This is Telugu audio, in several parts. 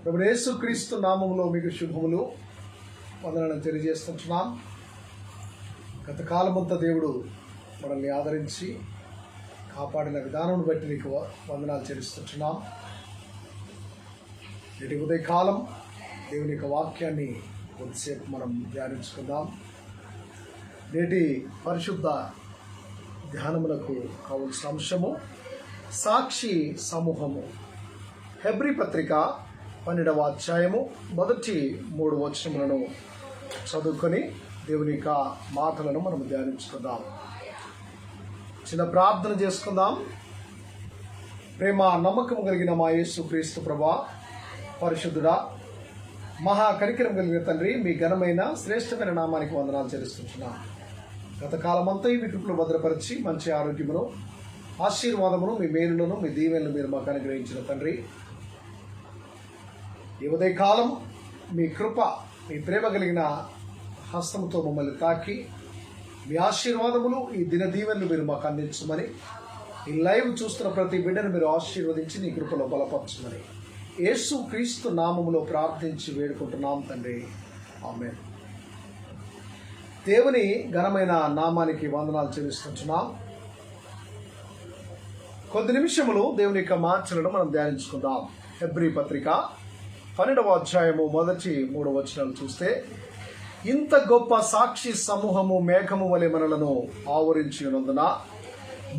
ప్రభువు యేసుక్రీస్తు నామములో మీకు శుభములు వందనాలను తెలియజేస్తున్నాం. గత కాలమంతా దేవుడు మనల్ని ఆదరించి కాపాడిన విధానం బట్టి నీకు వందనాలు చెల్లిస్తున్నాం. నేటి ఉదయకాలం దేవుని యొక్క వాక్యాన్ని కొద్దిసేపు మనం ధ్యానించుకుందాం. నేటి పరిశుద్ధ ధ్యానములకు కావలసిన అంశము సాక్షి సమూహము. హెబ్రీ పత్రిక 12వ అధ్యాయము మొదటి 3 వచనములను చదువుకొని దేవుని యొక్క మాటలను మనం ధ్యానించుకుందాం. చిన్న ప్రార్థన చేసుకుందాం. ప్రేమ నమ్మకం కలిగిన మా యేసుక్రీస్తు ప్రభువా, పరిశుద్ధుడా, మహా కనికరం కలిగిన తండ్రి, మీ ఘనమైన శ్రేష్టమైన నామానికి వందనాలు చెల్లిస్తున్నాం. గత కాలమంతా మీ కృపలో భద్రపరిచి మంచి ఆరోగ్యమును, ఆశీర్వాదమును, మీ మేలులను, మీ దీవెనలు మీరు మాకు అనుగ్రహించిన తండ్రి, ఈ ఉదయకాలం మీ కృప, మీ ప్రేమ కలిగిన హస్తముతో మమ్మల్ని తాకి మీ ఆశీర్వాదములు, ఈ దిన దీవెనలు మీరు మాకు అందించమని, ఈ లైవ్ చూస్తున్న ప్రతి బిడ్డను మీరు ఆశీర్వదించి నీ కృపలో బలపరచమని యేసుక్రీస్తు నామములో ప్రార్థించి వేడుకుంటున్నాం తండ్రి, ఆమేన్. దేవుని ఘనమైన నామానికి వందనాలు చెల్లిస్తున్నాం. కొద్ది నిమిషములు దేవుని యొక్క మాటలను మనం ధ్యానించుకుందాం. హెబ్రీ పత్రిక 12వ అధ్యాయము మొదటి 3 వచనాలు చూస్తే, ఇంత గొప్ప సాక్షి సమూహము మేఘము వలె మనలను ఆవరించి ఉన్నందున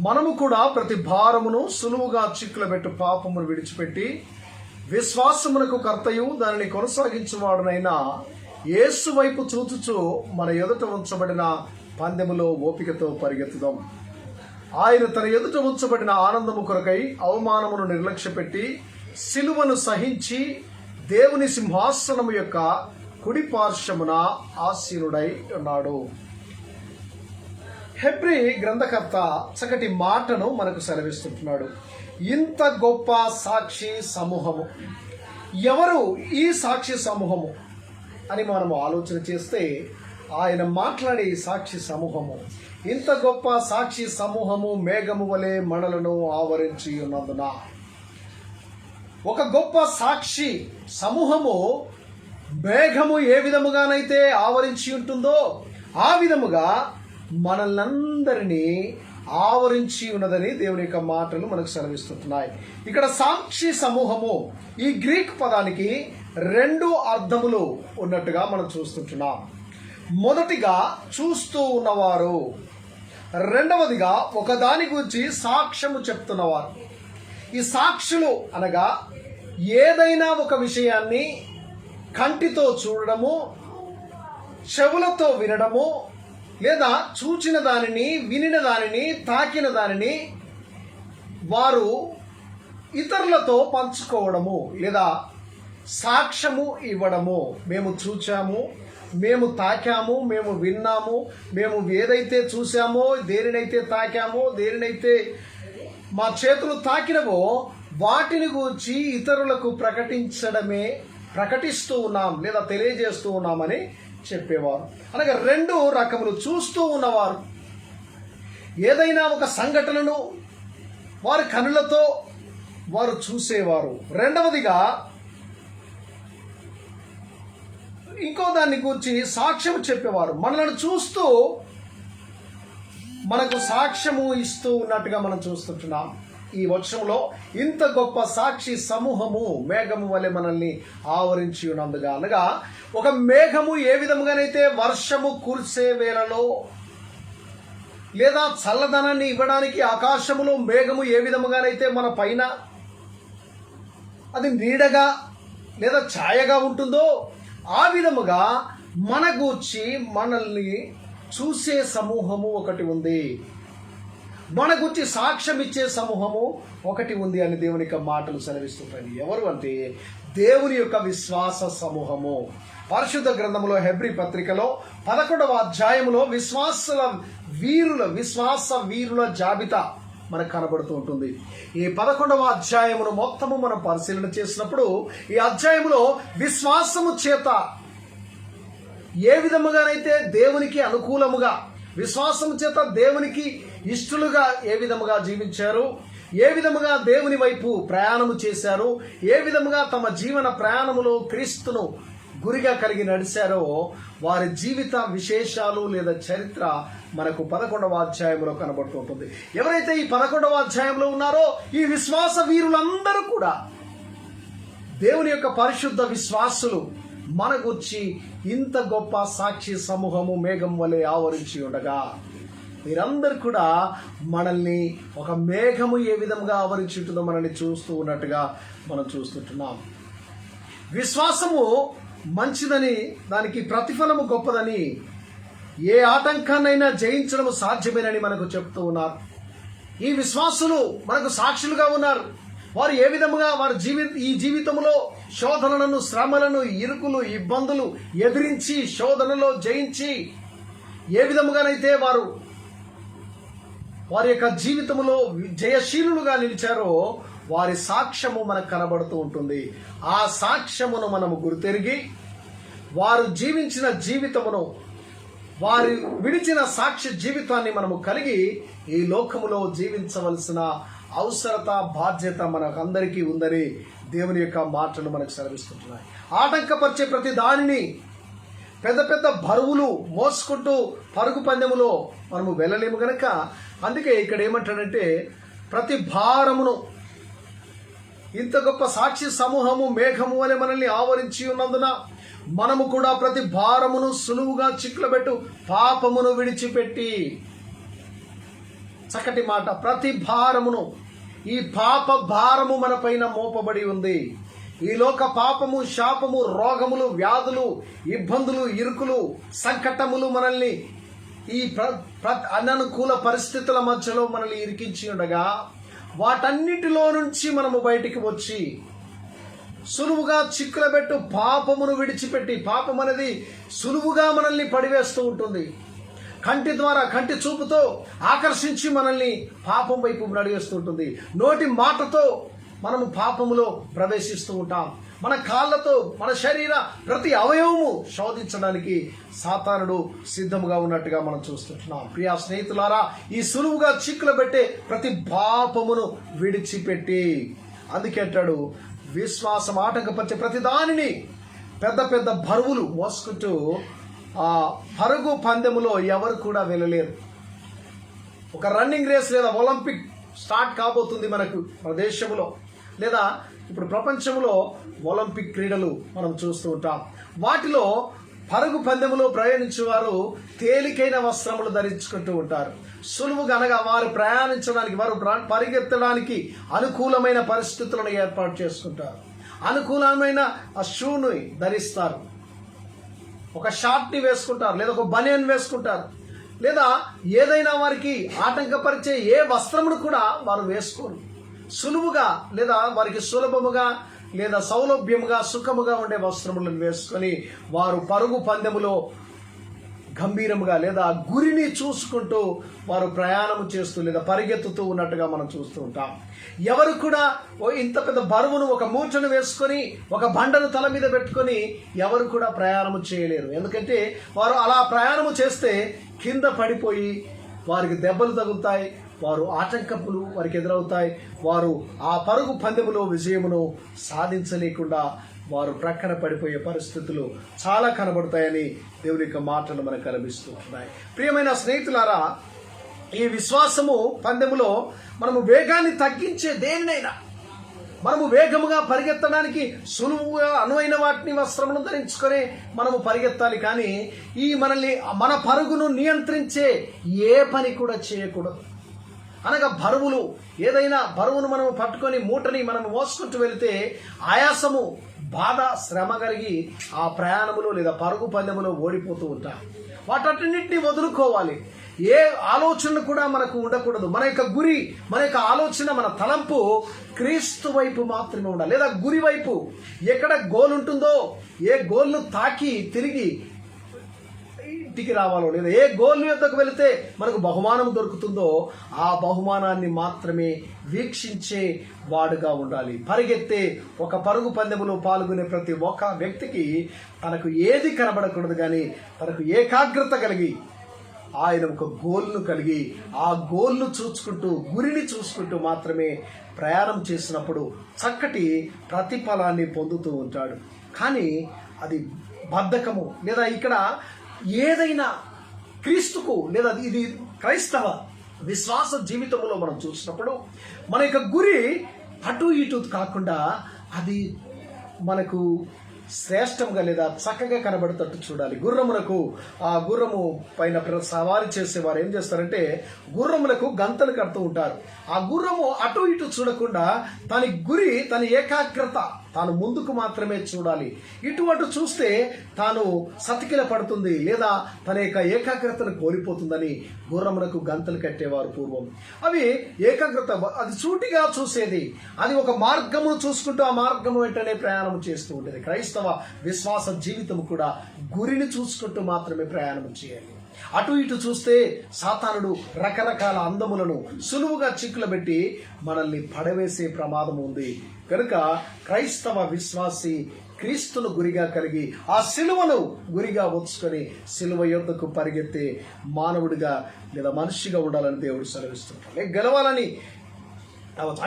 మనము కూడా ప్రతి భారమును సులువుగా చిక్కులబెట్టు పాపమును విడిచిపెట్టి విశ్వాసమునకు కర్తయు దానిని కొనసాగించువాడునైనా యేసు వైపు చూచుచు మన ఎదుట ఉంచబడిన పందెములో ఓపికతో పరిగెత్తుదాం. ఆయన తన ఎదుట ఉంచబడిన ఆనందము కొరకై అవమానమును నిర్లక్ష్యపెట్టి సిలువను సహించి దేవుని సింహాసనము యొక్క కుడి పార్శ్వమున ఆసీనుడై ఉన్నాడు. హెబ్రీ గ్రంథకర్త చక్కటి మాటను మనకు సెలవిస్తుంటున్నాడు. ఇంత గొప్ప సాక్షి సమూహము. ఎవరు ఈ సాక్షి సమూహము అని మనం ఆలోచన చేస్తే, ఆయన మాట్లాడే సాక్షి సమూహము, ఇంత గొప్ప సాక్షి సమూహము మేఘము వలె మనలను ఆవరించి ఉన్నందున. ఒక గొప్ప సాక్షి సమూహము మేఘము ఏ విధముగానైతే ఆవరించి ఉంటుందో ఆ విధముగా మనల్నందరినీ ఆవరించి ఉన్నదని దేవుని యొక్క మాటలు మనకు సెలవిస్తున్నాయి. ఇక్కడ సాక్షి సమూహము, ఈ గ్రీక్ పదానికి 2 అర్థములు ఉన్నట్టుగా మనం చూస్తుంటున్నాం. మొదటిగా చూస్తూ ఉన్నవారు, రెండవదిగా ఒకదాని గురించి సాక్ష్యము చెప్తున్నవారు. ఈ సాక్షులు అనగా ఏదైనా ఒక విషయాన్ని కంటితో చూడడము, చెవులతో వినడము, లేదా చూచిన దానిని, వినిన దానిని, తాకిన దానిని వారు ఇతరులతో పంచుకోవడము, లేదా సాక్ష్యము ఇవ్వడము. మేము చూచాము, మేము తాకాము, మేము విన్నాము, మేము ఏదైతే చూసామో, దేనినైతే తాకామో, దేనినైతే మా చేతులు తాకినవో వాటిని గురించి ఇతరులకు ప్రకటిస్తూ ఉన్నాం లేదా తెలియజేస్తూ ఉన్నామని చెప్పేవారు. అనగా 2 రకములు. చూస్తూ ఉన్నవారు ఏదైనా ఒక సంఘటనను వారి కనులతో వారు చూసేవారు. రెండవదిగా ఇంకో దాన్ని గురించి సాక్ష్యం చెప్పేవారు. మనల్ని చూస్తూ మనకు సాక్ష్యము ఇస్తూ ఉన్నట్టుగా మనం చూస్తుంటున్నాం. ఈ వచనంలో ఇంత గొప్ప సాక్షి సమూహము మేఘము వలె మనల్ని ఆవరించి ఉన్నందుగా, అనగా ఒక మేఘము ఏ విధముగానైతే వర్షము కురిసే వేళలో లేదా చల్లదనాన్ని ఇవ్వడానికి ఆకాశములో మేఘము ఏ విధముగానైతే మన పైన అది నీడగా లేదా ఛాయగా ఉంటుందో ఆ విధముగా మన గూర్చి మనల్ని చూసే సమూహము ఒకటి ఉంది, మన గురించి సాక్ష్యం ఇచ్చే సమూహము ఒకటి ఉంది అని దేవుని యొక్క మాటలు సెలవిస్తుంటాయి. ఎవరు అంటే దేవుని యొక్క విశ్వాస సమూహము. పరిశుద్ధ గ్రంథములో హెబ్రీ పత్రికలో 11వ అధ్యాయములో విశ్వాస వీరుల జాబితా మనకు కనబడుతూ ఉంటుంది. ఈ 11వ అధ్యాయమును మొత్తము మనం పరిశీలన చేసినప్పుడు ఈ అధ్యాయములో విశ్వాసము చేత ఏ విధముగానైతే దేవునికి అనుకూలముగా, విశ్వాసము చేత దేవునికి ఇష్టలుగా ఏ విధముగా జీవించారు, ఏ విధముగా దేవుని వైపు ప్రయాణము చేశారు, ఏ విధముగా తమ జీవన ప్రయాణములో క్రీస్తును గురిగా కలిగి నడిచారో వారి జీవిత విశేషాలు లేదా చరిత్ర మనకు 11వ అధ్యాయంలో కనబడుతుంటుంది. ఎవరైతే ఈ 11వ అధ్యాయంలో ఉన్నారో ఈ విశ్వాస వీరులందరూ కూడా దేవుని యొక్క పరిశుద్ధ విశ్వాసులు మన గురించి ఇంత గొప్ప సాక్షి సమూహము మేఘం వలె ఆవరించి ఉండగా మీరందరూ కూడా మనల్ని ఒక మేఘము ఏ విధంగా ఆవరించి ఉంటుందో మనల్ని చూస్తూ ఉన్నట్టుగా మనం చూస్తుంటున్నాం. విశ్వాసము మంచిదని, దానికి ప్రతిఫలము గొప్పదని, ఏ ఆటంకాన్నైనా జయించడం సాధ్యమేనని మనకు చెప్తూ ఉన్నారు. ఈ విశ్వాసులు మనకు సాక్షులుగా ఉన్నారు. వారు ఏ విధముగా వారి ఈ జీవితంలో శోధనలను, శ్రమలను, ఇరుకులు, ఇబ్బందులు ఎదిరించి శోధనలో జయించి ఏ విధముగానైతే వారి యొక్క జీవితంలో జయశీలులుగా నిలిచారో వారి సాక్ష్యము మనకు కనబడుతూ ఉంటుంది. ఆ సాక్ష్యమును మనము గుర్తెరిగి వారు జీవించిన జీవితమును, వారు విడిచిన సాక్ష్య జీవితాన్ని మనము కలిగి ఈ లోకములో జీవించవలసిన అవసరత, బాధ్యత మనకందరికీ ఉందని దేవుని యొక్క మాటలు మనకు సెలవిస్తుంటున్నాయి. ఆటంకపరిచే ప్రతి దానిని, పెద్ద పెద్ద బరువులు మోసుకుంటూ పరుగు పందెములో మనము వెళ్ళలేము గనక అందుకే ఇక్కడ ఏమంటాడంటే ప్రతి భారమును, ఇంత గొప్ప సాక్షి సమూహము మేఘము వలె మనల్ని ఆవరించి ఉన్నందున మనము కూడా ప్రతి భారమును సులువుగా చిక్కులబెట్టు పాపమును విడిచిపెట్టి, చక్కటి మాట, ప్రతి భారమును, ఈ పాప భారము మన పైన మోపబడి ఉంది. ఈ లోక పాపము, శాపము, రోగములు, వ్యాధులు, ఇబ్బందులు, ఇరుకులు, సంకటములు మనల్ని ఈ అననుకూల పరిస్థితుల మధ్యలో మనల్ని ఇరికించి ఉండగా వాటన్నిటిలో నుంచి మనము బయటికి వచ్చి సులువుగా చిక్కులబెట్టు పాపమును విడిచిపెట్టి, పాపం అనేది సులువుగా మనల్ని పడివేస్తూ ఉంటుంది. కంటి చూపుతో ఆకర్షించి మనల్ని పాపం వైపు నడివేస్తుంటుంది. నోటి మాటతో మనము పాపములో ప్రవేశిస్తూ ఉంటాం. మన కాళ్ళతో మన శరీర ప్రతి అవయవము శోధించడానికి సాతానుడు సిద్ధముగా ఉన్నట్టుగా మనం చూస్తుంటున్నాం. ప్రియా స్నేహితులారా, ఈ సులువుగా చిక్కులు పెట్టే ప్రతి పాపమును విడిచిపెట్టి, అందుకే అంటాడు విశ్వాసం ఆటంకపరిచే ప్రతి దానిని, పెద్ద పెద్ద బరువులు మోసుకుంటూ ఆ పరుగు పందెములో ఎవరు కూడా వెళ్ళలేరు. ఒక రన్నింగ్ రేస్ లేదా ఒలింపిక్ స్టార్ట్ కాబోతుంది మన దేశంలో, లేదా ఇప్పుడు ప్రపంచంలో ఒలింపిక్ క్రీడలు మనం చూస్తూ ఉంటాం. వాటిలో పరుగు పందెములో ప్రయాణించేవారు తేలికైన వస్త్రములు ధరించుకుంటూ ఉంటారు. సులువుగా అనగా వారు ప్రయాణించడానికి, వారు పరిగెత్తడానికి అనుకూలమైన పరిస్థితులను ఏర్పాటు చేసుకుంటారు. అనుకూలమైన ఆ షూని ధరిస్తారు, ఒక షార్ట్ని వేసుకుంటారు, లేదా ఒక బనియన్ వేసుకుంటారు, లేదా ఏదైనా వారికి ఆటంకపరిచే ఏ వస్త్రమును కూడా వారు వేసుకోరు. సులువుగా లేదా వారికి సులభముగా లేదా సౌలభ్యముగా సుఖముగా ఉండే వస్త్రములను వేసుకొని వారు పరుగు పందెములో గంభీరముగా లేదా గురిని చూసుకుంటూ వారు ప్రయాణం చేస్తూ లేదా పరిగెత్తుతూ ఉన్నట్టుగా మనం చూస్తూ ఉంటాం. ఎవరు కూడా ఇంత పెద్ద బరువును, ఒక మూటను వేసుకొని, ఒక బండను తల మీద పెట్టుకొని ఎవరు కూడా ప్రయాణము చేయలేరు. ఎందుకంటే వారు అలా ప్రయాణము చేస్తే కింద పడిపోయి వారికి దెబ్బలు తగులుతాయి, వారు ఆటంకములు వారికి ఎదురవుతాయి. వారు ఆ పరుగు పందెములో విజయమును సాధించలేకుండా వారు ప్రక్కన పడిపోయే పరిస్థితులు చాలా కనబడతాయని దేవుని యొక్క మాటలు మనకు కనిపిస్తున్నాయి. ప్రియమైన స్నేహితులారా, ఈ విశ్వాసము పందెములో మనము వేగాన్ని తగ్గించే దేనినైనా, మనము వేగముగా పరిగెత్తడానికి సులువుగా అనువైన వాటిని వస్త్రమును ధరించుకొని మనము పరిగెత్తాలి. కానీ మనల్ని మన పరుగును నియంత్రించే ఏ పని కూడా చేయకూడదు. అనగా బరువులు, ఏదైనా బరువును మనము పట్టుకొని మూటని మనము మోసుకుంటూ వెళితే ఆయాసము, బాధ, శ్రమ కలిగి ఆ ప్రయాణములో లేదా పరుగు పందెములో ఓడిపోతూ ఉంటాం. వాటన్నింటినీ వదులుకోవాలి. ఏ ఆలోచనలు కూడా మనకు ఉండకూడదు. మన యొక్క గురి, మన యొక్క ఆలోచన, మన తలంపు క్రీస్తు వైపు మాత్రమే ఉండాలి. లేదా గురి వైపు, ఎక్కడ గోల్ ఉంటుందో, ఏ గోల్ను తాకి తిరిగి ఇంటికి రావాలో, లేదా ఏ గోల్ యొద్దకు వెళితే మనకు బహుమానం దొరుకుతుందో ఆ బహుమానాన్ని మాత్రమే వీక్షించే వాడుగా ఉండాలి. పరిగెత్తే ఒక పరుగు పందెములో పాల్గొనే ప్రతి ఒక్క వ్యక్తికి తనకు ఏది కనబడకూడదు, కానీ తనకు ఏకాగ్రత కలిగి ఆయన ఒక గోల్ను కలిగి ఆ గోల్ను చూసుకుంటూ గురిని చూసుకుంటూ మాత్రమే ప్రయాణం చేసినప్పుడు చక్కటి ప్రతిఫలాన్ని పొందుతూ ఉంటాడు. కానీ అది బద్ధకము లేదా ఇక్కడ ఏదైనా క్రీస్తుకు లేదా ఇది క్రైస్తవ విశ్వాస జీవితంలో మనం చూసినప్పుడు మన యొక్క గురి అటు ఇటు కాకుండా అది మనకు శ్రేష్టంగా లేదా చక్కగా కనబడేటట్టు చూడాలి. ఆ గుర్రము పైన సవారీ చేసేవారు ఏం చేస్తారంటే గుర్రములకు గంతలు కడుతూ ఉంటారు. ఆ గుర్రము అటు ఇటు చూడకుండా తన ఏకాగ్రత తాను ముందుకు మాత్రమే చూడాలి. ఇటువంటి చూస్తే తాను సతికిల పడుతుంది లేదా తన యొక్క ఏకాగ్రతను కోల్పోతుందని గుర్రములకు గంతలు కట్టేవారు పూర్వం. అవి ఏకాగ్రత అది సూటిగా చూసేది. అది ఒక మార్గమును చూసుకుంటూ ఆ మార్గము వెంటనే ప్రయాణం చేస్తూ ఉంటుంది. క్రైస్తవ విశ్వాస జీవితం కూడా గురిని చూసుకుంటూ మాత్రమే ప్రయాణం చేయాలి. అటు ఇటు చూస్తే సాతానుడు రకరకాల అందములను సులువుగా చిక్కులబెట్టి మనల్ని పడవేసే ప్రమాదం ఉంది. కనుక క్రైస్తవ విశ్వాసి క్రీస్తును గురిగా కలిగి ఆ సిలువను గురిగా వచ్చుకొని సిలువ యొద్దకు పరిగెత్తే మానవుడిగా లేదా మనిషిగా ఉండాలని దేవుడు సెలవిస్తుంటాడు. గెలవాలని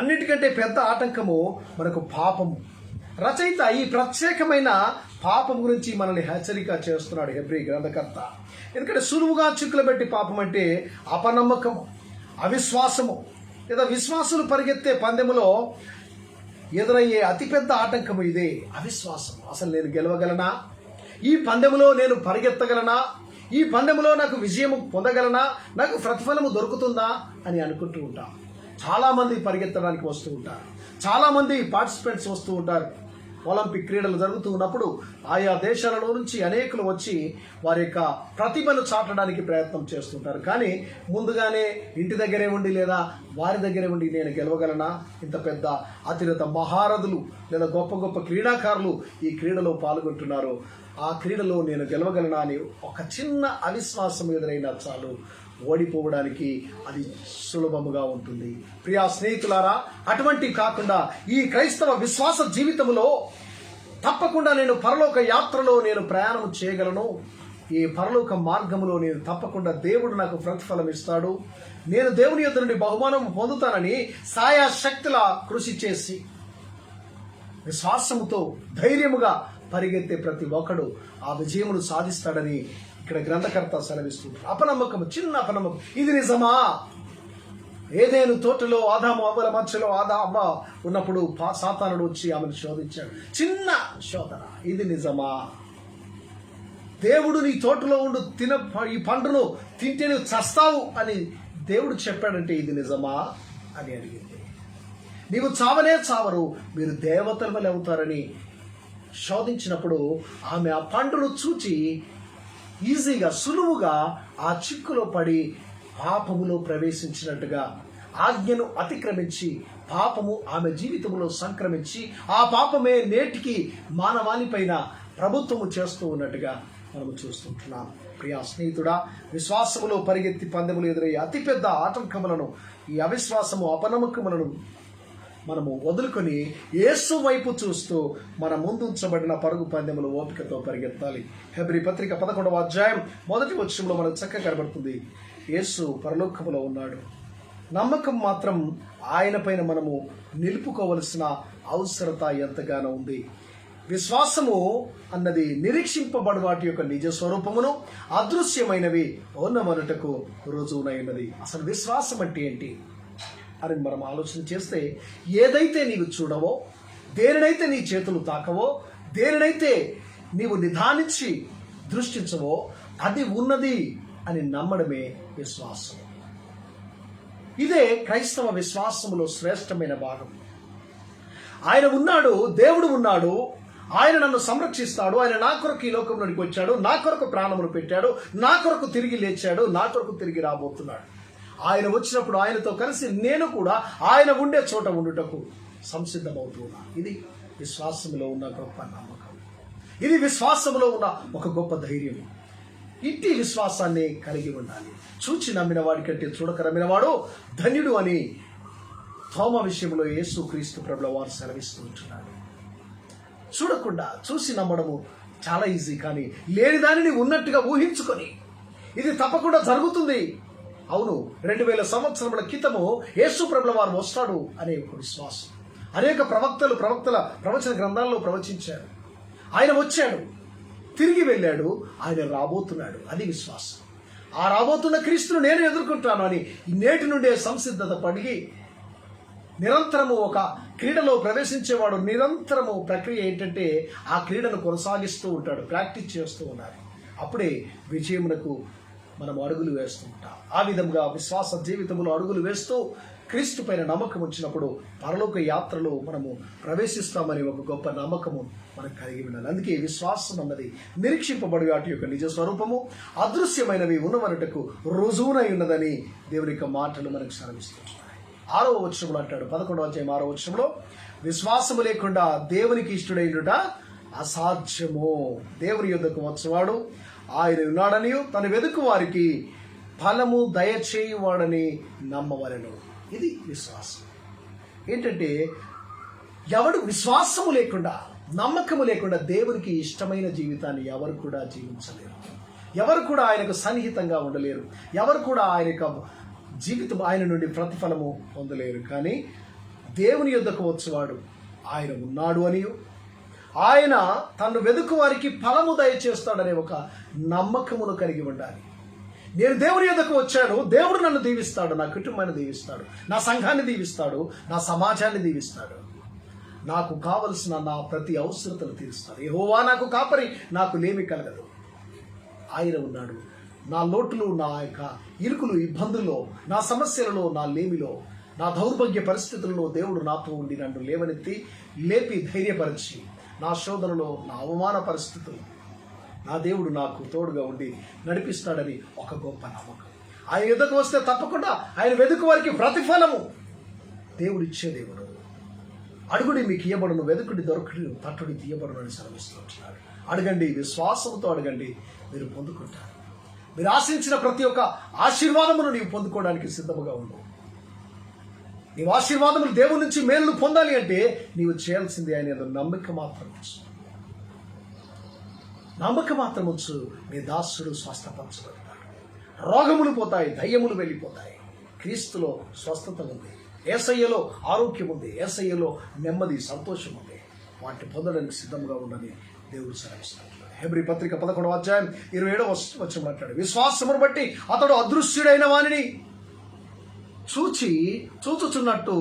అన్నిటికంటే పెద్ద ఆటంకము మనకు పాపము. రచయిత ఈ ప్రత్యేకమైన పాపం గురించి మనల్ని హెచ్చరిక చేస్తున్నాడు హెబ్రీ గ్రంథకర్త. ఎందుకంటే సులువుగా చిక్కులు పెట్టి పాపం అంటే అపనమ్మకము, అవిశ్వాసము లేదా విశ్వాసులు పరిగెత్తే పందెములో ఎదురయ్యే అతిపెద్ద ఆటంకము ఇదే అవిశ్వాసం. అసలు నేను గెలవగలనా? ఈ పందెములో నేను పరిగెత్తగలనా? ఈ పందెములో నాకు విజయం పొందగలనా? నాకు ప్రతిఫలము దొరుకుతుందా అని అనుకుంటూ ఉంటాం. చాలా మంది పరిగెత్తడానికి వస్తూ ఉంటారు. చాలా మంది పార్టిసిపెంట్స్ వస్తూ ఉంటారు. ఒలింపిక్ క్రీడలు జరుగుతూ ఉన్నప్పుడు ఆయా దేశాలలో నుంచి అనేకులు వచ్చి వారి యొక్క ప్రతిభను చాటడానికి ప్రయత్నం చేస్తుంటారు. కానీ ముందుగానే ఇంటి దగ్గరే ఉండి లేదా వారి దగ్గరే ఉండి నేను గెలవగలనా? ఇంత పెద్ద అతిరథ మహారథులు లేదా గొప్ప గొప్ప క్రీడాకారులు ఈ క్రీడలో పాల్గొంటున్నారు, ఆ క్రీడలో నేను గెలవగలనా అని ఒక చిన్న అవిశ్వాసం ఎదురైనా చాలు ఓడిపోవడానికి అది సులభముగా ఉంటుంది. ప్రియా స్నేహితులారా, అటువంటి కాకుండా ఈ క్రైస్తవ విశ్వాస జీవితంలో తప్పకుండా నేను పరలోక యాత్రలో నేను ప్రయాణం చేయగలను. ఈ పరలోక మార్గములో నేను తప్పకుండా దేవుడు నాకు ప్రతిఫలం ఇస్తాడు, నేను దేవుని యొద్ద నుండి బహుమానం పొందుతానని సాయశక్తుల కృషి చేసి విశ్వాసముతో ధైర్యముగా పరిగెత్తే ప్రతి ఒక్కడు ఆ విజయమును సాధిస్తాడని ఇక్కడ గ్రంథకర్త సెలవిస్తుంటారు. అపనమ్మకం, చిన్న అపనమ్మకం. ఇది నిజమా? ఏదేను తోటలో ఆదాము అవ్వల మధ్యలో అవ్వ ఉన్నప్పుడు సాతానుడు వచ్చి ఆమెను శోధించాడు. చిన్న శోధన. ఇది నిజమా? దేవుడు నీ తోటలో ఉండు ఈ పండును తింటే నువ్వు చస్తావు అని దేవుడు చెప్పాడంటే ఇది నిజమా అని అడిగింది. నీవు చావనే చావరు, మీరు దేవతల వలె అవుతారని శోధించినప్పుడు ఆమె ఆ పండును చూచి ఈజీగా సులువుగా ఆ చిక్కులో పడి పాపములో ప్రవేశించినట్టుగా ఆజ్ఞను అతిక్రమించి పాపము ఆమె జీవితంలో సంక్రమించి ఆ పాపమే నేటికి మానవాళి పైన ప్రభుత్వము చేస్తూ ఉన్నట్టుగా మనము చూస్తుంటున్నాం. ప్రియా స్నేహితుడా, విశ్వాసములో పరిగెత్తి పందెములు ఎదురయ్యే అతిపెద్ద ఆటంకములను, ఈ అవిశ్వాసము అపనమ్మకములను మనము వదులుకొని యేసు వైపు చూస్తూ మన ముందు ఉంచబడిన పరుగు పందెములు ఓపికతో పరిగెత్తాలి. హెబ్రీ పత్రిక 11వ అధ్యాయం 1వ వచనంలో మనకు చక్కగా కనబడుతుంది. యేసు పరలోకములో ఉన్నాడు. నమ్మకం మాత్రం ఆయన పైన మనము నిలుపుకోవలసిన అవసరత ఎంతగానో ఉంది. విశ్వాసము అన్నది నిరీక్షింపబడు వాటి యొక్క నిజ స్వరూపమును అదృశ్యమైనవి ఓనమనుటకు రుజువునైనది. అసలు విశ్వాసం అంటే ఏంటి అని మనం ఆలోచన చేస్తే, ఏదైతే నీవు చూడవో, దేనినైతే నీ చేతులు తాకవో, దేనినైతే నీవు నిదానించి దృష్టించవో అది ఉన్నది అని నమ్మడమే విశ్వాసం. ఇదే క్రైస్తవ విశ్వాసములో శ్రేష్టమైన భాగం. ఆయన ఉన్నాడు, దేవుడు ఉన్నాడు, ఆయన నన్ను సంరక్షిస్తాడు, ఆయన నా కొరకు ఈ లోకంలోనికి వచ్చాడు, నా కొరకు ప్రాణమును పెట్టాడు, నా కొరకు తిరిగి లేచాడు, నా కొరకు తిరిగి రాబోతున్నాడు. ఆయన వచ్చినప్పుడు ఆయనతో కలిసి నేను కూడా ఆయన ఉండే చోట ఉండుటకు సంసిద్ధమవుతున్నా. ఇది విశ్వాసంలో ఉన్న గొప్ప నమ్మకం. ఇది విశ్వాసంలో ఉన్న ఒక గొప్ప ధైర్యం. ఇట్టి విశ్వాసాన్ని కలిగి ఉండాలి. చూచి నమ్మిన వాడి కంటే చూడక నమ్మినవాడు ధన్యుడు అని తోమ విషయంలో యేసు క్రీస్తు ప్రభుల వారు సెలవిస్తూ ఉంటున్నాడు. చూడకుండా చూసి నమ్మడము చాలా ఈజీ, కానీ లేని దానిని ఉన్నట్టుగా ఊహించుకొని ఇది తప్పకుండా జరుగుతుంది. అవును, 2000 సంవత్సరముల క్రితము యేసు ప్రభుల వారు వస్తాడు అనే ఒక విశ్వాసం. అనేక ప్రవక్తల ప్రవచన గ్రంథాల్లో ప్రవచించారు. ఆయన వచ్చాడు, తిరిగి వెళ్ళాడు, ఆయన రాబోతున్నాడు. అది విశ్వాసం. ఆ రాబోతున్న క్రీస్తును నేను ఎదుర్కొంటాను అని నేటి నుండే సంసిద్ధత పడి నిరంతరము ఒక క్రీడలో ప్రవేశించేవాడు నిరంతరము ప్రక్రియ ఏంటంటే ఆ క్రీడను కొనసాగిస్తూ ఉంటాడు, ప్రాక్టీస్ చేస్తూ ఉన్నారు. అప్పుడే విజయమునకు మనం అడుగులు వేస్తూ ఉంటాం. ఆ విధంగా విశ్వాస జీవితంలో అడుగులు వేస్తూ క్రీస్తు పైన నమ్మకం వచ్చినప్పుడు పరలోక యాత్రలో మనము ప్రవేశిస్తామని ఒక గొప్ప నమ్మకము మనకు కలిగి ఉండాలి. అందుకే విశ్వాసం అన్నది నిరీక్షింపబడి వాటి యొక్క నిజ స్వరూపము అదృశ్యమైనవి ఉన్నవనటకు రుజువునై ఉన్నదని దేవుని యొక్క మాటలు మనకు సెలవిస్తున్నాయి. 6వ వచనంలో అంటాడు, 11వ అధ్యాయం 6వ వచనంలో, విశ్వాసము లేకుండా దేవునికి ఇష్టడైనట అసాధ్యము. దేవుని యొద్దకు వచ్చేవాడు ఆయన ఉన్నాడని తన వెదుకు వారికి ఫలము దయచేయువాడని నమ్మవలెను. ఇది విశ్వాసం. ఏంటంటే ఎవడు విశ్వాసము లేకుండా నమ్మకము లేకుండా దేవునికి ఇష్టమైన జీవితాన్ని ఎవరు కూడా జీవించలేరు. ఎవరు కూడా ఆయనకు సన్నిహితంగా ఉండలేరు. ఎవరు కూడా ఆయన యొక్క జీవితం ఆయన నుండి ప్రతిఫలము పొందలేరు. కానీ దేవుని యొద్దకు వచ్చేవాడు ఆయన ఉన్నాడు అని, ఆయన తను వెదుకు వారికి ఫలము దయచేస్తాడనే ఒక నమ్మకమును కలిగి ఉండాలి. నేను దేవుని యొద్దకు వచ్చాను, దేవుడు నన్ను దీవిస్తాడు, నా కుటుంబాన్ని దీవిస్తాడు, నా సంఘాన్ని దీవిస్తాడు, నా సమాజాన్ని దీవిస్తాడు, నాకు కావలసిన నా ప్రతి అవసరతను తీరుస్తాడు. యెహోవా నాకు కాపరి, నాకు లేమి కలగదు. ఆయన ఉన్నాడు. నా లోటులు, నా యొక్క ఇరుకులు, ఇబ్బందుల్లో, నా సమస్యలలో, నా లేమిలో, నా దౌర్భాగ్య పరిస్థితుల్లో దేవుడు నాతో ఉండి నన్ను లేపి ధైర్యపరిచి, నా శోధనలో, నా అవమాన పరిస్థితులు నా దేవుడు నాకు తోడుగా ఉండి నడిపిస్తాడని ఒక గొప్ప నమ్మకం. ఆయన ఎదుకు వస్తే తప్పకుండా ఆయన వెదుకు వారికి ప్రతిఫలము దేవుడు ఇచ్చే దేవుడు. అడుగుడి మీకు ఇయ్యబడును, వెదుకుడి దొరకడి, తట్టుడి తీయబడును అని సెలవిస్తున్నాడు. అడగండి, విశ్వాసంతో అడగండి, మీరు పొందుకుంటారు. మీరు ఆశించిన ప్రతి ఒక్క ఆశీర్వాదమును నీవు పొందుకోవడానికి సిద్ధముగా ఉండవు. నీవు ఆశీర్వాదములు దేవుడి నుంచి మేలు పొందాలి అంటే నీవు చేయాల్సింది ఆయన నమ్మకం మాత్రం ఉంచు. నమ్మకం మాత్రం ఉంచు. నీ దాసుడు స్వస్థపరచబడతాడు. రోగములు పోతాయి, దయ్యములు వెళ్ళిపోతాయి. క్రీస్తులో స్వస్థత ఉంది, యేసయ్యలో ఆరోగ్యం ఉంది, యేసయ్యలో నెమ్మది, సంతోషం ఉంది. వాటిని పొందడానికి సిద్ధంగా ఉండని దేవుడు సెలవిస్తున్నాడు. హెబ్రీ పత్రిక 11వ అధ్యాయం 27వ వచనం అంటాడు, విశ్వాసమును బట్టి అతడు అదృశ్యుడైన వానిని చూచుచున్నట్టు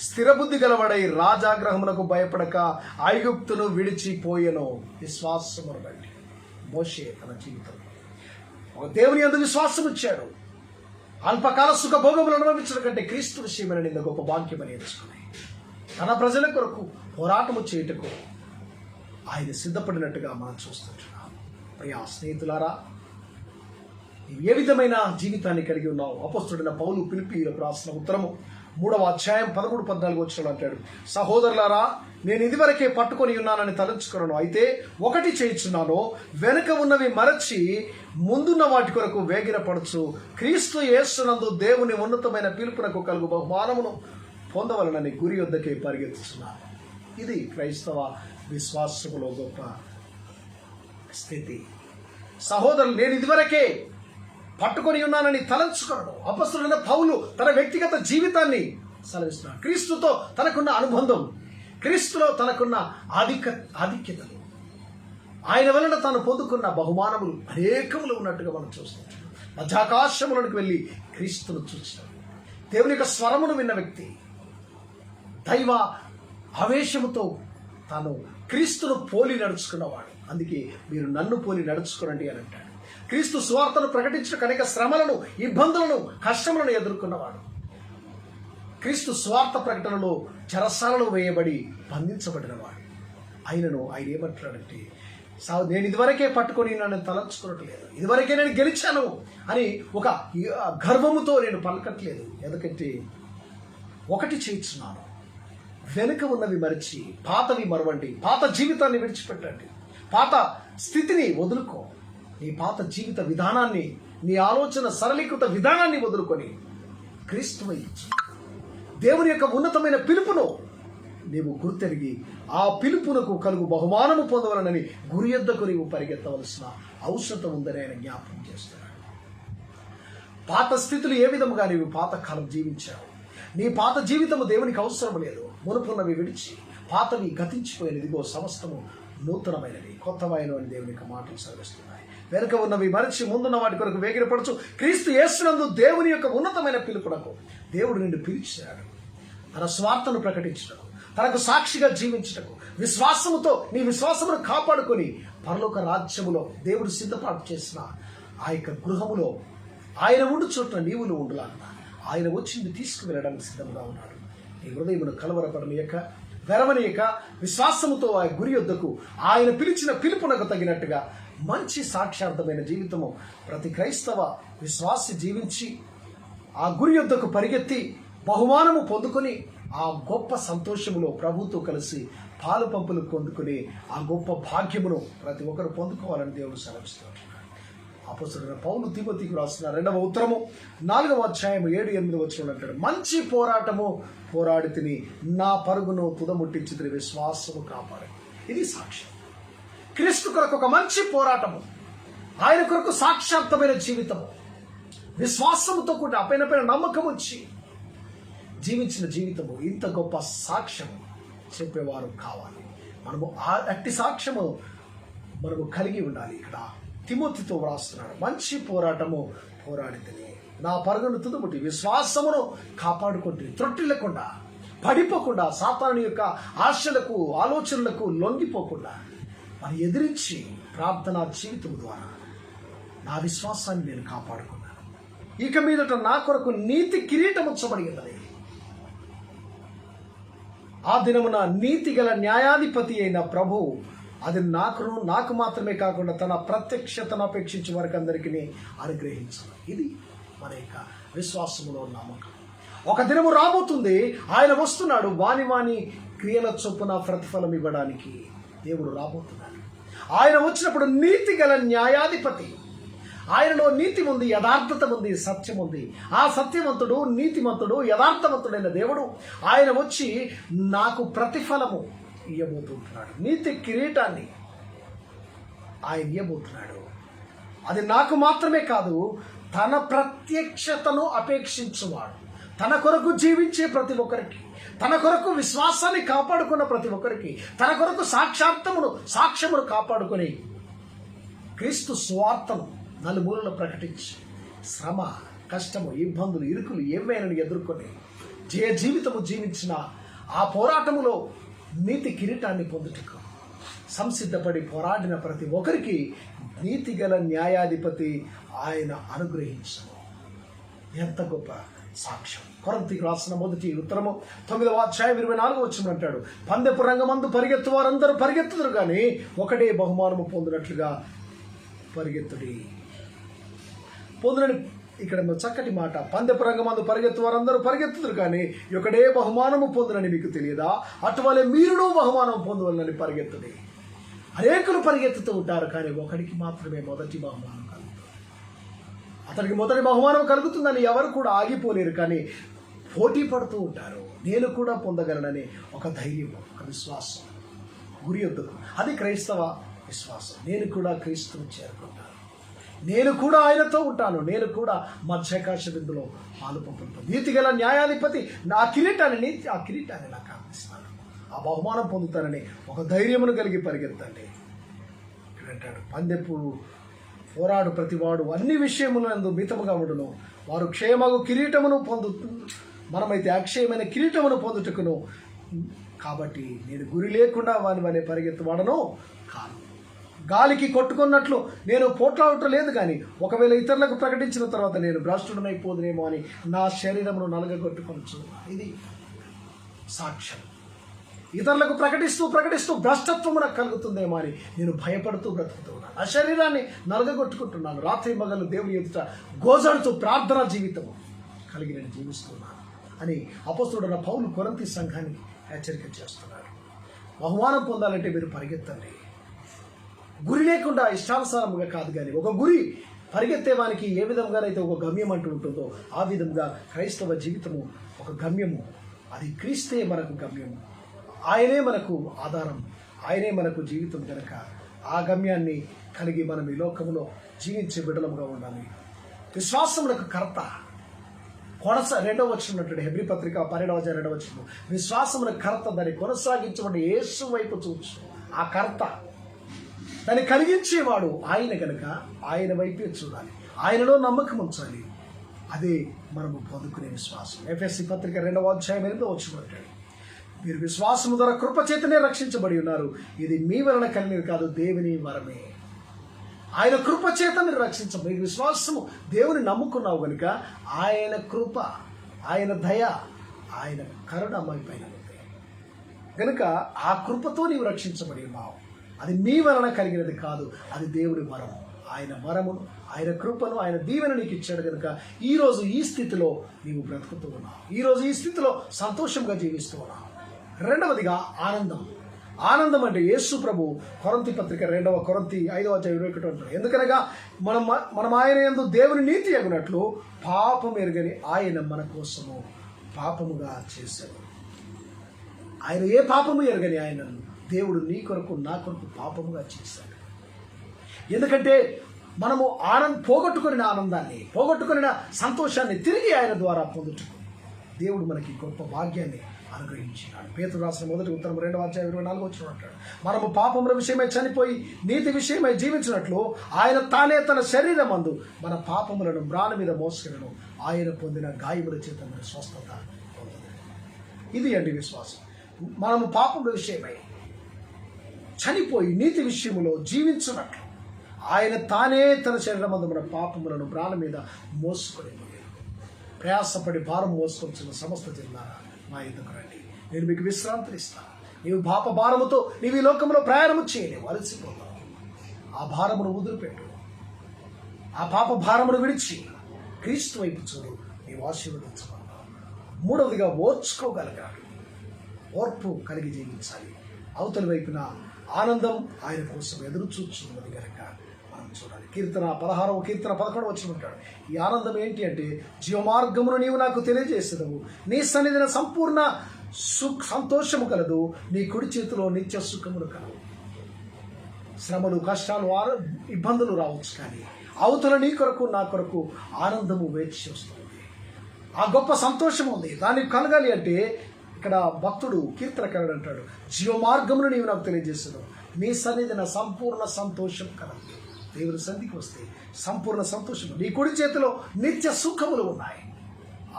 స్థిరబుద్ధి గలవాడై రాజాగ్రహమునకు భయపడక ఐగుప్తును విడిచిపోయెను. విశ్వాసమును బట్టి మోషే తన జీవితంలో ఒక దేవుని యందు విశ్వాసం ఇచ్చాడు. అల్పకాల సుఖ భోగములు అనుభవించడం కంటే క్రీస్తు విషయమైన నిన్న గొప్ప భాగ్యమని ఎంచుకుని తన ప్రజల కొరకు పోరాటము చేయుటకు ఆయన సిద్ధపడినట్టుగా మనం చూస్తుంటున్నాం. ప్రియా స్నేహితులారా, నీవు ఏ విధమైన జీవితాన్ని కలిగి ఉన్నావు? అపోస్తలుడైన పౌలు ఫిలిప్పీయులకు రాసిన ఉత్తరము 3వ అధ్యాయం 13-14 వచనాలు అంటాడు, సహోదరులారా, నేను ఇదివరకే పట్టుకొని ఉన్నానని తలంచుకున్నాను. అయితే ఒకటి చేయుచున్నాను, వెనుక ఉన్నవి మరచి ముందున్న వాటి కొరకు వేగిరపడుచు క్రీస్తు యేసునందు దేవుని ఉన్నతమైన పిలుపునకు కలుగు బహుమానమును పొందవలనని గురి వద్దకే పరిగెత్తుచున్నాను. ఇది క్రైస్తవ విశ్వాసములో గొప్ప స్థితి. సహోదరులు, నేను ఇదివరకే పట్టుకొని ఉన్నానని తలంచుకున్నాడు. అపొస్తలుడైన పౌలు తన వ్యక్తిగత జీవితాన్ని సెలవిస్తున్నాడు. క్రీస్తుతో తనకున్న అనుబంధం, క్రీస్తులో తనకున్న ఆధిక్యతలు, ఆయన వలన తాను పొందుకున్న బహుమానములు అనేకములు ఉన్నట్టుగా మనం చూస్తున్నాం. మధ్యాకాశములకు వెళ్ళి క్రీస్తును చూస్తాడు. దేవుని యొక్క స్వరమును విన్న వ్యక్తి దైవ ఆవేశముతో తాను క్రీస్తును పోలి నడుచుకున్నవాడు. అందుకే మీరు నన్ను పోలి నడుచుకోరండి అని అంటాడు. క్రీస్తు సువార్తను ప్రకటించిన అనేక శ్రమలను, ఇబ్బందులను, కష్టములను ఎదుర్కొన్నవాడు. క్రీస్తు స్వార్థ ప్రకటనలో చెరసాలలో వేయబడి బంధించబడినవాడు. ఆయన ఏమంటున్నాడంటే, నేను ఇదివరకే పట్టుకొని నన్ను తలంచుకోవట్లేదు, ఇదివరకే నేను గెలిచాను అని ఒక గర్వముతో నేను పలకట్లేదు. ఎందుకంటే ఒకటి చేయించున్నాను, వెనుక ఉన్నవి మరిచి పాతవి మరవండి, పాత జీవితాన్ని విడిచిపెట్టండి, పాత స్థితిని వదులుకో, నీ పాత జీవిత విధానాన్ని, నీ ఆలోచన సరళీకృత విధానాన్ని వదులుకొని క్రీస్తువై దేవుని యొక్క ఉన్నతమైన పిలుపును నీవు గుర్తెరిగి ఆ పిలుపునకు కలుగు బహుమానము పొందవలనని గురి యొద్దకు నీవు పరిగెత్తవలసిన అవసరం ఉందని ఆయన జ్ఞాపకం చేస్తున్నాడు. పాత స్థితులు ఏ విధముగా నీవు పాత కాలం జీవించావు. నీ పాత జీవితము దేవునికి అవసరం లేదు. మునుపున్నవి విడిచి పాతవి గతించిపోయినది, ఇదిగో సమస్తము నూతనమైనవి, కొత్తమైన అని దేవునికి మాటలు సెలవిస్తున్నాయి. వెనుక ఉన్నవి మరచి ముందున్న వాటి కొరకు వేగిరపడుచు క్రీస్తు యేసునందు దేవుని యొక్క ఉన్నతమైన పిలుపునకు దేవుడు నిన్ను పిలిచాడు. తన స్వార్థను ప్రకటించడం, తనకు సాక్షిగా జీవించటకు, విశ్వాసముతో నీ విశ్వాసమును కాపాడుకొని పరలోక రాజ్యములో దేవుడు సిద్ధపాటు చేసిన ఆ యొక్క గృహములో ఆయన ఉండు చోట్ల నీవులు ఉండులాగా ఆయన వచ్చి తీసుకువెళ్ళడానికి సిద్ధంగా ఉన్నాడు. నీ హృదయమును కలవరపడనీయక, వెరవనీయక, విశ్వాసముతో ఆ గురి యొద్దకు, ఆయన పిలిచిన పిలుపునకు తగినట్టుగా మంచి సాక్షార్థమైన జీవితము ప్రతి క్రైస్తవ విశ్వాసి జీవించి ఆ గురి యొద్దకు పరిగెత్తి బహుమానము పొందుకొని ఆ గొప్ప సంతోషములో ప్రభుతో కలిసి పాలు పంపులు పొందుకుని ఆ గొప్ప భాగ్యమును ప్రతి ఒక్కరు పొందుకోవాలని దేవుడు సెలవిస్తున్నాడు. అపోస్తలుడైన పౌలు తిమోతికి రాసిన 2వ ఉత్తరము 4వ అధ్యాయము 7-8 వచనంలో అంటాడు, మంచి పోరాటము పోరాడి తిని నా పరుగును తుదముట్టించి విశ్వాసము కాపాడు. ఇది సాక్ష్యం. క్రీస్తు కొరకు ఒక మంచి పోరాటము, ఆయన కొరకు సాక్షార్థమైన జీవితము, విశ్వాసముతో కూడా పైన నమ్మకం వచ్చి జీవించిన జీవితము, ఇంత గొప్ప సాక్ష్యము చెప్పేవారు కావాలి. మనము అట్టి సాక్ష్యము మనము కలిగి ఉండాలి. ఇక్కడ తిమోతితో వ్రాస్తున్నాడు, మంచి పోరాటము పోరాడితేనే నా పరుగును తుదముట్టి విశ్వాసమును కాపాడుకుంటే, త్రొట్టిల్లకుండా, పడిపోకుండా, సాతాను యొక్క ఆశలకు ఆలోచనలకు లొంగిపోకుండా మరి ఎదిరించి ప్రార్థనా జీవితం ద్వారా నా విశ్వాసాన్ని నేను కాపాడుకున్నాను. ఇక మీదట నా కొరకు నీతి కిరీటం ఉంచబడినది. ఆ దినమున నీతి గల న్యాయాధిపతి అయిన ప్రభు అది నాకు మాత్రమే కాకుండా తన ప్రత్యక్షతను అపేక్షించే వారికి అందరికీ అనుగ్రహించాలి. ఇది మన యొక్క విశ్వాసములో నమ్మకం. ఒక దినము రాబోతుంది, ఆయన వస్తున్నాడు. వాని క్రియల చొప్పున ప్రతిఫలం ఇవ్వడానికి దేవుడు రాబోతున్నాడు. ఆయన వచ్చినప్పుడు నీతి గల న్యాయాధిపతి, ఆయనలో నీతి ఉంది, యథార్థత ఉంది, సత్యం ఉంది. ఆ సత్యవంతుడు, నీతిమంతుడు, యథార్థవంతుడైన దేవుడు ఆయన వచ్చి నాకు ప్రతిఫలము ఇవ్వబోతున్నాడు. నీతి కిరీటాన్ని ఆయన ఇవ్వబోతున్నాడు. అది నాకు మాత్రమే కాదు, తన ప్రత్యక్షతను అపేక్షించువాడు, తన కొరకు జీవించే ప్రతి ఒక్కరికి, తన కొరకు విశ్వాసాన్ని కాపాడుకున్న ప్రతి ఒక్కరికి, తన కొరకు సాక్ష్యమును కాపాడుకొని క్రీస్తు సువార్తను నలుమూలలు ప్రకటించి శ్రమ, కష్టము, ఇబ్బందులు, ఇరుకులు ఏమైనా ఎదుర్కొని జయ జీవితము జీవించిన ఆ పోరాటములో నీతి కిరీటాన్ని పొందుటకు సంసిద్ధపడి పోరాడిన ప్రతి ఒక్కరికి నీతి గల న్యాయాధిపతి ఆయన అనుగ్రహించను. ఎంత గొప్ప సాక్ష్యం. కొరింథీయులకు రాసిన మొదటి ఉత్తరము 9వ అధ్యాయం 24వ వచనం అంటాడు, పందెపు రంగమందు పరిగెత్తు వారందరూ పరిగెత్తుదురు కానీ ఒకటే బహుమానము పొందినట్లుగా పొందునని. ఇక్కడ చక్కటి మాట, పందెపు రంగమందు పరిగెత్తు వారందరూ పరిగెత్తుదురు కానీ ఒకడే బహుమానము పొందునని మీకు తెలియదా? అటువలే మీరును బహుమానం పొందవలనని పరిగెత్తుడి. అనేకులు పరిగెత్తుతూ ఉంటారు కానీ ఒకడికి మాత్రమే మొదటి బహుమానం కలుగుతుంది. అతనికి మొదటి బహుమానం కలుగుతుందని ఎవరు కూడా ఆగిపోలేరు కానీ పోటీ పడుతూ ఉంటారు. నేను కూడా పొందగలనని ఒక ధైర్యం, ఒక విశ్వాసం గురి వద్దకు. అది క్రైస్తవ విశ్వాసం. నేను కూడా క్రీస్తుని చేరుకుంటాను, నేను కూడా ఆయనతో ఉంటాను, నేను కూడా మధ్యాకాశ విందులో పాలు పంపుతాను. నీతి గల న్యాయాధిపతి ఆ కిరీటాన్ని నాకు అందిస్తాను, ఆ బహుమానం పొందుతానని ఒక ధైర్యమును కలిగి పరిగెత్తండి. అంటాడు, పందెపు పోరాడు ప్రతివాడు అన్ని విషయములందు మితముగా ఉండును, వారు క్షేమగు కిరీటమును మనమైతే అక్షయమైన కిరీటమును పొందుటకును. కాబట్టి నేను గురి లేకుండా వాని పరిగెత్తువాడను కాను. గాలికి కొట్టుకున్నట్లు నేను పోట్లాడటం లేదు కానీ ఒకవేళ ఇతరులకు ప్రకటించిన తర్వాత నేను భ్రష్టుడనైపోదునేమో అని నా శరీరమును నలగగొట్టుకొనచ్చు. ఇది సాక్ష్యం. ఇతరులకు ప్రకటిస్తూ భ్రష్టత్వము నాకు కలుగుతుందేమో అని నేను భయపడుతూ బ్రతుకుతూ ఉన్నాను. ఆ శరీరాన్ని నలగగొట్టుకుంటున్నాను. రాత్రి మగలు దేవుని ఎదుట గోజాడుతూ ప్రార్థనా జీవితము కలిగి నేను జీవిస్తున్నాను అని అపోస్తలుడైన పౌలు కొరింథీ సంఘాన్ని హెచ్చరిక చేస్తున్నాడు. బహుమానం పొందాలంటే మీరు పరిగెత్తండి. గురి లేకుండా ఇష్టానుసారముగా కాదు కానీ ఒక గురి పరిగెత్తేవానికి ఏ విధంగానైతే ఒక గమ్యం అంటూ ఉంటుందో ఆ విధంగా క్రైస్తవ జీవితము ఒక గమ్యము. అది క్రీస్తే మనకు గమ్యము, ఆయనే మనకు ఆధారం, ఆయనే మనకు జీవితం కనుక ఆ గమ్యాన్ని కలిగి మనం ఈ లోకంలో జీవించే బిడ్డలముగా ఉండాలి. విశ్వాసములకు కర్త. రెండవ వచనం అంటాడు హెబ్రీ పత్రిక 12:2 విశ్వాసములకు కర్త, దాన్ని కొనసాగించబడి యేసు వైపు చూచు. ఆ కర్త, దాన్ని కలిగించేవాడు ఆయన కనుక ఆయన వైపే చూడాలి, ఆయనలో నమ్మకం ఉంచాలి. అదే మనము పొందుకునే విశ్వాసం. ఎఫెసీ పత్రిక 2:8 అంటాడు, మీరు విశ్వాసము ద్వారా కృపచేతనే రక్షించబడి ఉన్నారు, ఇది మీ వలన కలిగినది కాదు, దేవుని వరమే. ఆయన కృపచేత మీరు రక్షించబడి, విశ్వాసము దేవుని నమ్ముకున్నావు కనుక ఆయన కృప, ఆయన దయ, ఆయన కరుణ అమ్మాయి పైన ఉంది కనుక ఆ కృపతో నీవు రక్షించబడి ఉన్నావు. అది మీ వలన కలిగినది కాదు, అది దేవుని వరము. ఆయన వరమును, ఆయన కృపను, ఆయన దీవెన నీకు ఇచ్చాడు కనుక ఈరోజు ఈ స్థితిలో నీవు బ్రతుకుతూ ఉన్నావు, ఈరోజు ఈ స్థితిలో సంతోషంగా జీవిస్తూ ఉన్నావు. రెండవదిగా ఆనందం. ఆనందం అంటే యేసు ప్రభు కొరింథీ పత్రిక 2 కొరింథీ 5:21 అంటారు, ఎందుకనగా మనం ఆయన యందు దేవుని నీతి అగునట్లు పాపం ఎరుగని ఆయన మన కోసము పాపముగా చేశాడు. ఆయన ఏ పాపము ఎరగని ఆయనను దేవుడు నీ కొరకు నా కొరకు పాపముగా చేశాడు. ఎందుకంటే మనము పోగొట్టుకున్న ఆనందాన్ని, పోగొట్టుకున్న సంతోషాన్ని తిరిగి ఆయన ద్వారా పొందుటకు దేవుడు మనకి గొప్ప భాగ్యాన్ని అనుగ్రహించినాడు. పేతురు రాసిన మొదటి ఉత్తరం 2:24 అంటాడు, మనము పాపముల విషయమై చనిపోయి నీతి విషయమై జీవించినట్లు ఆయన తానే తన శరీరమందు మన పాపములను మ్రాణ మీద మోసుకునను, ఆయన పొందిన గాయముల చేత మన స్వస్థత పొందదు. ఇది అండి విశ్వాసం. మనము పాపముల విషయమై చనిపోయి నీతి విషయములో జీవించినట్లు ఆయన తానే తన శరీరమందు మన పాపములను మ్రాణ మీద మోసుకొని ప్రయాసపడి భారం మోసుకొచ్చిన సమస్త జిల్లారా మా ఎదుగు రండి, నేను మీకు విశ్రాంతినిస్తాను. నీవు పాప భారముతో నీవు ఈ లోకంలో ప్రయాణము చేయలేవు, అలసిపోతావు. ఆ భారమును వదిలిపెట్టు, ఆ పాప భారమును విడిచి క్రీస్తు వైపు చూడు, నీవు ఆశీర్వదించబడతావు. మూడవదిగా ఓర్చుకోగలగాలి, ఓర్పు కలిగి జీవించాలి. అవతలి వైపున ఆనందం ఆయన కోసం ఎదురు చూస్తున్నది కనుక మనం చూడాలి. కీర్తన 11 ఉంటాడు, ఈ ఆనందం ఏంటి అంటే, జీవమార్గమును నీవు నాకు తెలియజేసేదవు, నీ సన్నిధిన సంపూర్ణ సంతోషము కలదు, నీ కుడి చేతిలో నిత్య సుఖములు కలవు. శ్రమలు, కష్టాలు, ఇబ్బందులు రావచ్చు, కానీ అవతల నీ కొరకు నా కొరకు ఆనందము వేచి వస్తుంది. ఆ గొప్ప సంతోషం ఉంది, దానికి కలగాలి అంటే ఇక్కడ భక్తుడు కీర్తనకారుడు అంటాడు, జీవమార్గమును నీవు నాకు తెలియజేసేదవు, నీ సన్నిధిన సంపూర్ణ సంతోషం కలదు. దేవుని సన్నిధికి వస్తే సంపూర్ణ సంతోషం, నీ కుడి చేతిలో నిత్య సుఖములు ఉన్నాయి.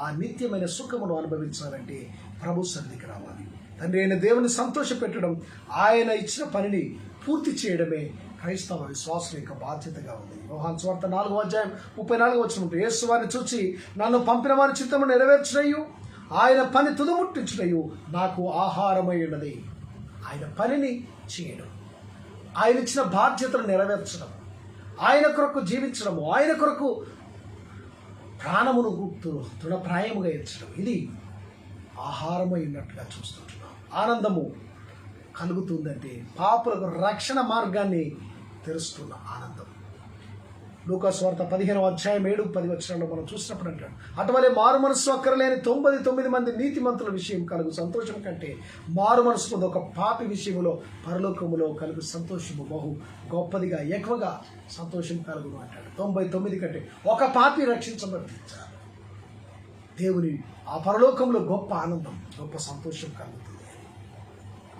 ఆ నిత్యమైన సుఖమును అనుభవించాలంటే ప్రభు సన్నిధికి రావాలి. తండ్రి అయిన దేవుని సంతోష పెట్టడం, ఆయన ఇచ్చిన పనిని పూర్తి చేయడమే క్రైస్తవ విశ్వాసం యొక్క బాధ్యతగా ఉంది. యోహాను సువార్త 4:34 యేసు వారిని చూచి, నన్ను పంపిన వారి చిత్తము నెరవేర్చుటయు ఆయన పని తుదముట్టించుటయు నాకు ఆహారమై ఉన్నది. ఆయన పనిని చేయడం, ఆయన ఇచ్చిన బాధ్యతను నెరవేర్చడం, ఆయన కొరకు జీవించడము, ఆయన కొరకు ప్రాణమును తృణప్రాయముగా ఎంచడం, ఇది ఆహారమై ఉన్నట్టుగా చూస్తుంటున్నాం. ఆనందము కలుగుతుందంటే పాపులకు రక్షణ మార్గాన్ని తెరుస్తున్న ఆనందం. లూకా సువార్త 15:7-10 మనం చూసినప్పుడు అంటాడు, అటువలే మారు మనస్సు అక్కరలేని 99 మంది నీతిమంతుల విషయం కలుగు సంతోషం కంటే మారు మనసు పొంది ఒక పాపి విషయములో పరలోకములో కలుగు సంతోషము బహు గొప్పదిగా, ఎక్కువగా సంతోషం కలుగును అంటాడు. 99 కంటే ఒక పాపి రక్షించబడించారు. దేవుని ఆ పరలోకంలో గొప్ప ఆనందం, గొప్ప సంతోషం కలుగుతుంది.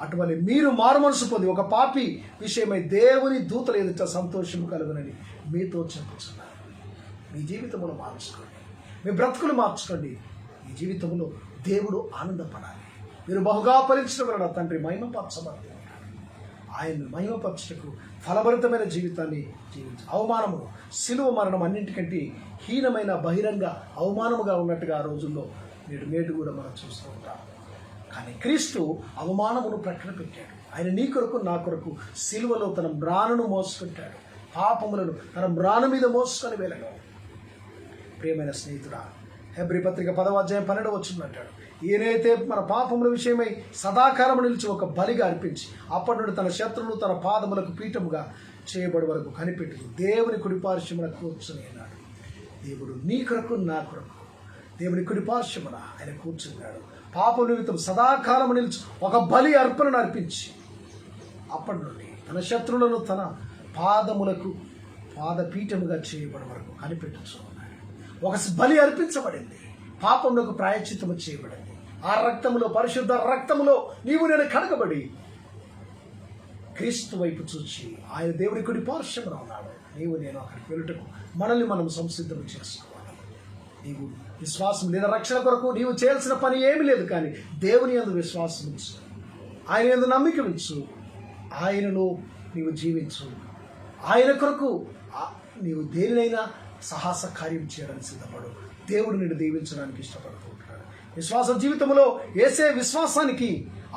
అటువలే మీరు మారు మనసు పొంది ఒక పాపి విషయమై దేవుని దూతల ఎదుట సంతోషం కలుగునని మీతో చెప్పుచున్నారు. మీ జీవితంలో మార్చుకోండి, మీ బ్రతుకులు మార్చుకోండి. మీ జీవితంలో దేవుడు ఆనందపడాలి. మీరు బహుగా ఫలించడం వలన తండ్రి మహిమపరచబడుతుంది. ఆయన్ని మహిమపరచుటకు ఫలభరితమైన జీవితాన్ని జీవించు. అవమానము, శిలువ మరణం అన్నింటికంటే హీనమైన బహిరంగ అవమానముగా ఉన్నట్టుగా ఆ రోజుల్లో నేడు కూడా మనం చూస్తూ ఉంటాం. కానీ క్రీస్తు అవమానమును ప్రక్కన పెట్టాడు. ఆయన నీ కొరకు నా కొరకు సిలువలో తన మ్రాణను మోసుకుంటాడు, పాపములను తన మ్రాణ మీద మోసుకొని వెళ్ళను. ప్రియమైన స్నేహితుడా, హెబ్రీ పత్రిక 10:12 అంటాడు, ఈయనైతే మన పాపముల విషయమై సదాకాలము నిలిచి ఒక బలిగా అర్పించి అప్పటి నుండి తన శత్రువులు తన పాదములకు పీఠముగా చేయబడి వరకు కనిపెట్టి దేవుని కుడిపార్శ్వమున కూర్చుని అన్నాడు. దేవుడు నీ కొరకు నా కొరకు దేవుని కుడిపార్శ్వమున ఆయన కూర్చున్నాడు. పాపం నిమిత్తం సదాకాలము నిలిచి ఒక బలి అర్పణను అర్పించి అప్పటి నుండి తన శత్రువులను తన పాదములకు పాదపీఠముగా చేయబడి వరకు కనిపెట్టుచున్నాడు. ఒక బలి అర్పించబడింది, పాపములకు ప్రాయశ్చిత్తము చేయబడింది. ఆ రక్తములో, పరిశుద్ధ రక్తములో నీవు నేను కడగబడి క్రీస్తు వైపు చూచి ఆయన దేవుని కుడి పార్శ్వమున ఉన్నాడు. నీవు నేను అక్కడికి వెళ్ళుటకు మనల్ని మనం సంసిద్ధం చేసుకోవాలి. నీవు విశ్వాసం లేదా రక్షణ కొరకు నీవు చేయాల్సిన పని ఏమీ లేదు, కానీ దేవుని యందు విశ్వాసం ఉంచు, ఆయన యందు నమ్మిక ఉంచు, ఆయనలో నీవు జీవించు. ఆయన కొరకు నీవు దేనినైనా సాహస కార్యం చేయడానికి సిద్ధపడు. దేవుడు నిన్ను దీవించడానికి ఇష్టపడుతూ ఉంటాడు. విశ్వాస జీవితంలో యేసే విశ్వాసానికి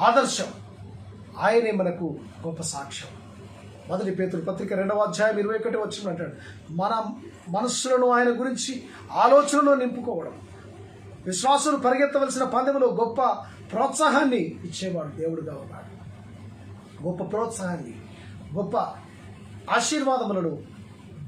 ఆదర్శం. ఆయనే మనకు గొప్ప సాక్ష్యం. 1 పేతురు పత్రిక 2వ అధ్యాయం 21 వచనం అంటాడు, మన మనస్సులను ఆయన గురించి ఆలోచనలో నింపుకోవడం. విశ్వాసులు పరిగెత్తవలసిన పందెంలో గొప్ప ప్రోత్సాహాన్ని ఇచ్చేవాడు దేవుడుగా ఉన్నాడు. గొప్ప ప్రోత్సాహాన్ని, గొప్ప ఆశీర్వాదములను,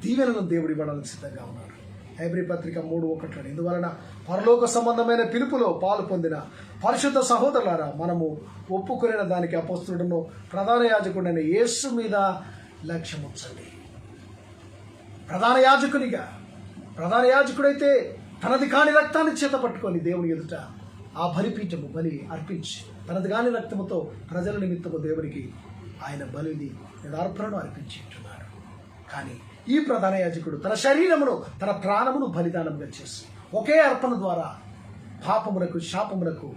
దీవెనలను దేవుడు ఇవ్వడానికి సిద్ధంగా ఉన్నాడు. హెబ్రీ పత్రిక 3:1 ఇందువలన పరలోక సంబంధమైన పిలుపులో పాలు పొందిన పరిశుద్ధ సహోదరులారా, మనము ఒప్పుకొనిన దానికి అపోస్తలుడును ప్రధాన యాజకుడైన యేసు మీద లక్ష్యం ఉంచండి. ప్రధాన యాజకుడైతే తనది కాని రక్తాన్ని చేత పట్టుకొని దేవుని ఎదుట ఆ బలిపీఠము బలి అర్పించి తనది కాని రక్తముతో ప్రజల నిమిత్తము దేవునికి ఆయన బలిని అర్పణను అర్పించి ఉంటున్నాడు. కానీ ఈ ప్రధాన యాజకుడు తన శరీరమును, తన ప్రాణమును బలిదానంగా చేసి ఒకే అర్పణ ద్వారా పాపమునకు, శాపమునకు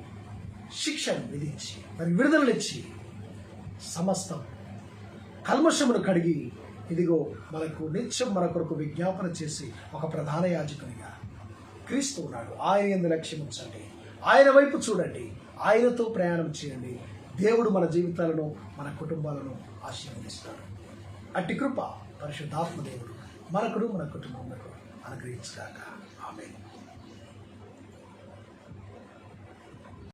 శిక్షను విధించి మరి విడుదలనిచ్చి సమస్తం కల్మషమును కడిగి ఇదిగో మనకు నిత్యం మన కొరకు విజ్ఞాపన చేసి ఒక ప్రధాన యాజకునిగా క్రీస్తు ఉన్నాడు. ఆయన యందు లక్ష్యం ఉంచండి, ఆయన వైపు చూడండి, ఆయనతో ప్రయాణం చేయండి. దేవుడు మన జీవితాలను, మన కుటుంబాలను ఆశీర్వదిస్తాడు. అట్టి కృప పరిశుద్ధాత్మ దేవుడు మనకును మన కుటుంబములకు అనుగ్రహించుగాక. ఆమేన్.